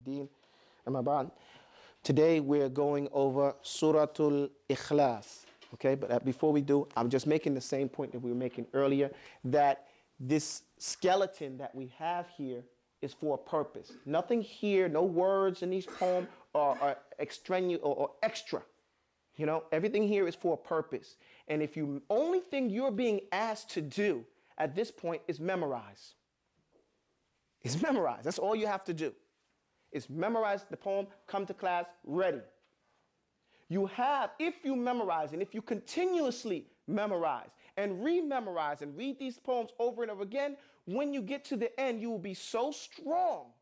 الدين أما بعد. Today we're going over Suratul Ikhlaas. Okay, but before we do, I'm just making the same point that we were making earlier, that this skeleton that we have here is for a purpose. Nothing here, no words in these poems are extraneous or extra. You know, everything here is for a purpose. And if you only thing you're being asked to do at this point is memorize. It's memorize. That's all you have to do. Is memorize the poem, come to class, ready. You have, if you memorize and if you continuously memorize and rememorize and read these poems over and over again, when you get to the end, you will be so strong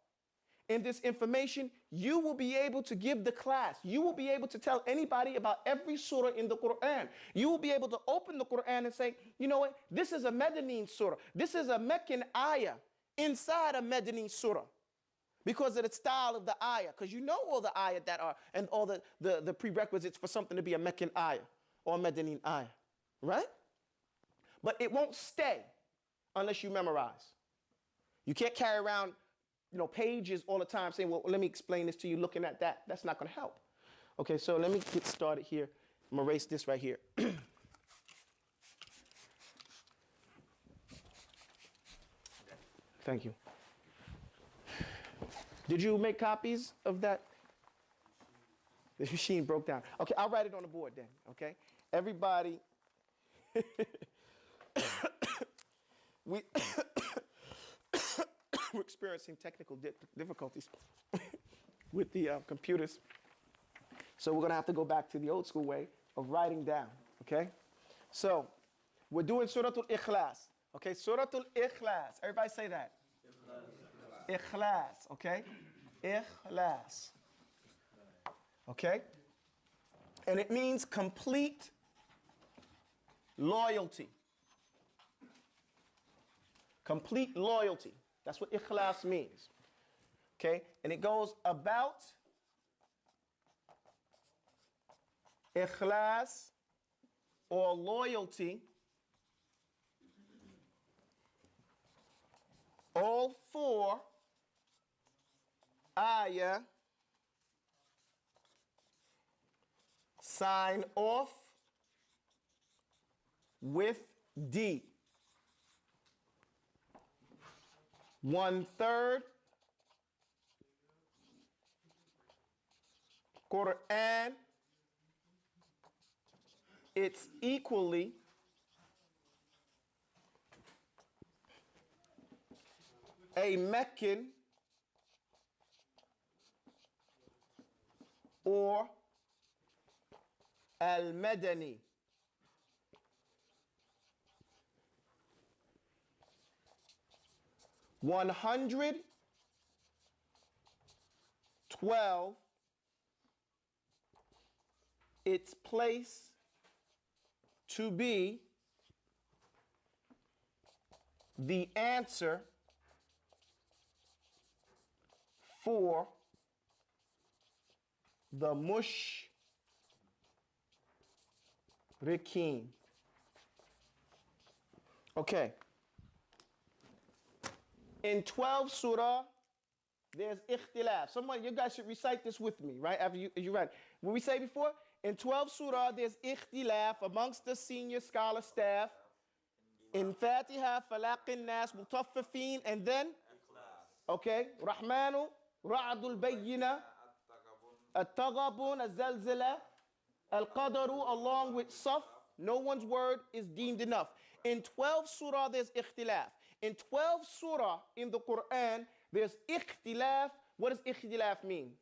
in this information, you will be able to give the class. You will be able to tell anybody about every surah in the Quran. You will be able to open the Quran and say, you know what, this is a Medineen surah. This is a Meccan ayah inside a Medineen surah. Because of the style of the ayah. Because you know all the ayah that are, and all the prerequisites for something to be a Meccan ayah or a Medineen ayah. Right? But it won't stay unless you memorize. You can't carry around pages all the time saying, well, let me explain this to you looking at that. That's not going to help. Okay, so let me get started here. I'm going to erase this right here. Thank you. Did you make copies of that? The machine broke down. Okay, I'll write it on the board then, okay? Everybody, we're experiencing technical difficulties with the computers. So we're going to have to go back to the old school way of writing down, okay? So we're doing Suratul Ikhlaas, okay? Suratul Ikhlaas. Everybody say that. Ikhlaas, okay? Ikhlaas. Okay? And it means complete loyalty. Complete loyalty. That's what Ikhlaas means. Okay? And it goes about Ikhlaas or loyalty. All four ayah sign off with D. 1/3 Quran, it's equally a Meccan or Al-Madani. $112 its place to be the answer for the mushrikeen. Okay. In 12 surah, there's ikhtilaf. Someone, you guys should recite this with me, right? After you read. What we say before? In 12 surah, there's ikhtilaf amongst the senior scholar staff. In Fatiha, Falaq nas, Mutaffifin, and then? Okay. Rahmanu, Ra'adul Bayyina, At-Taghabun, Al-Zalzala, Al-Qadaru, along with Saf. No one's word is deemed enough. In 12 surah, there's ikhtilaf. In 12 surah in the Quran, there's ikhtilaf. What does ikhtilaf mean?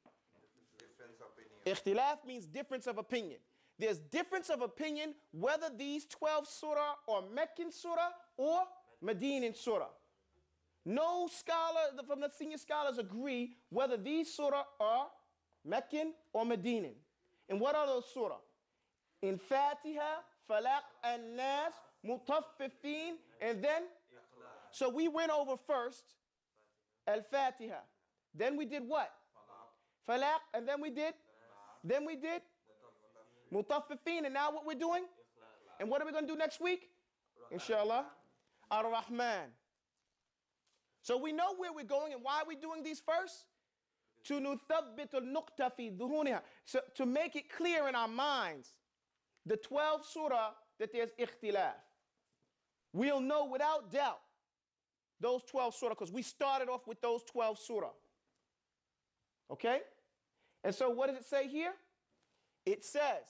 Difference opinion. Ikhtilaf means difference of opinion. There's difference of opinion whether these 12 surah are Meccan surah or Medinan surah. No scholar from the senior scholars agree whether these surah are Meccan or Medinan. And what are those surah? In Fatiha, Falaq, and Nas, Mutaffifin, and then? So we went over first Al-Fatiha. Then we did what? Falaq. And then we did? Then we did? Mutaffifin. And now what we're doing? And what are we going to do next week? Inshallah. Ar-Rahman. So we know where we're going and why we're doing these first? to نُثَبِّتُ النُّقْتَ فِي ذُهُونِهَا. So to make it clear in our minds, the 12 surah that there's ikhtilaf. We'll know without doubt those 12 surah because we started off with those 12 surah. Okay? And so what does it say here? It says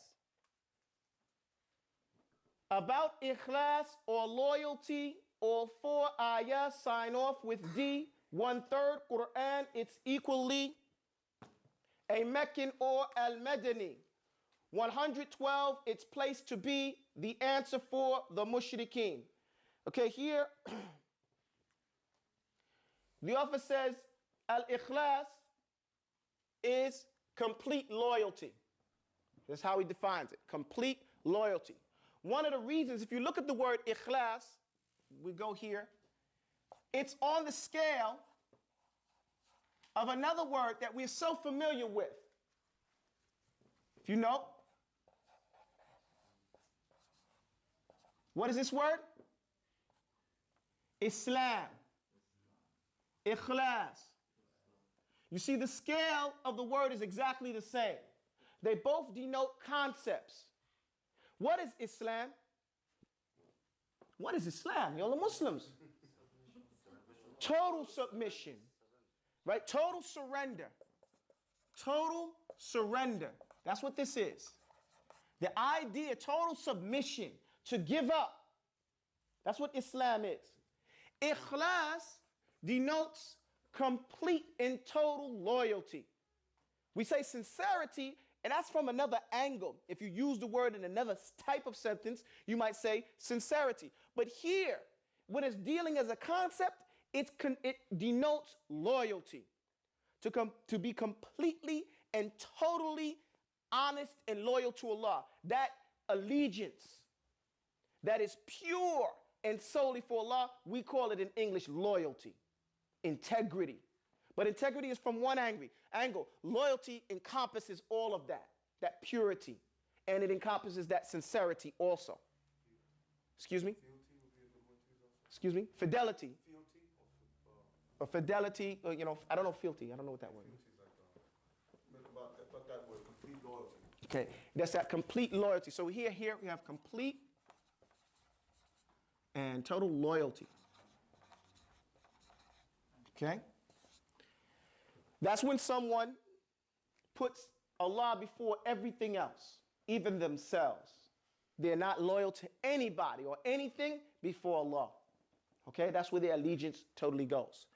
about ikhlas or loyalty, all 4 ayahs sign off with D. 1/3 Quran, it's equally a Meccan or al-Madani. 112, it's placed to be the answer for the mushrikeen. Okay, here, the author says al-Ikhlaas is complete loyalty. That's how he defines it, complete loyalty. One of the reasons, if you look at the word Ikhlaas, we go here, it's on the scale of another word that we're so familiar with. If you know, what is this word? Islam. Ikhlaas. You see, the scale of the word is exactly the same. They both denote concepts. What is Islam? What is Islam? You're the Muslims. Total submission, right? Total surrender. Total surrender. That's what this is. The idea, total submission, to give up. That's what Islam is. Ikhlaas denotes complete and total loyalty. We say sincerity, and that's from another angle. If you use the word in another type of sentence, you might say sincerity. But here, when it's dealing as a concept, it denotes loyalty. To be completely and totally honest and loyal to Allah. That allegiance that is pure and solely for Allah, we call it in English loyalty, integrity. But integrity is from one angle. Loyalty encompasses all of that purity, and it encompasses that sincerity also. Excuse me? Excuse me? Fidelity. Or fidelity, or, I don't know fealty. I don't know what that word is. But that word, complete loyalty. Okay, that's that complete loyalty. So here we have complete and total loyalty. Okay? That's when someone puts Allah before everything else, even themselves. They're not loyal to anybody or anything before Allah. Okay? That's where their allegiance totally goes.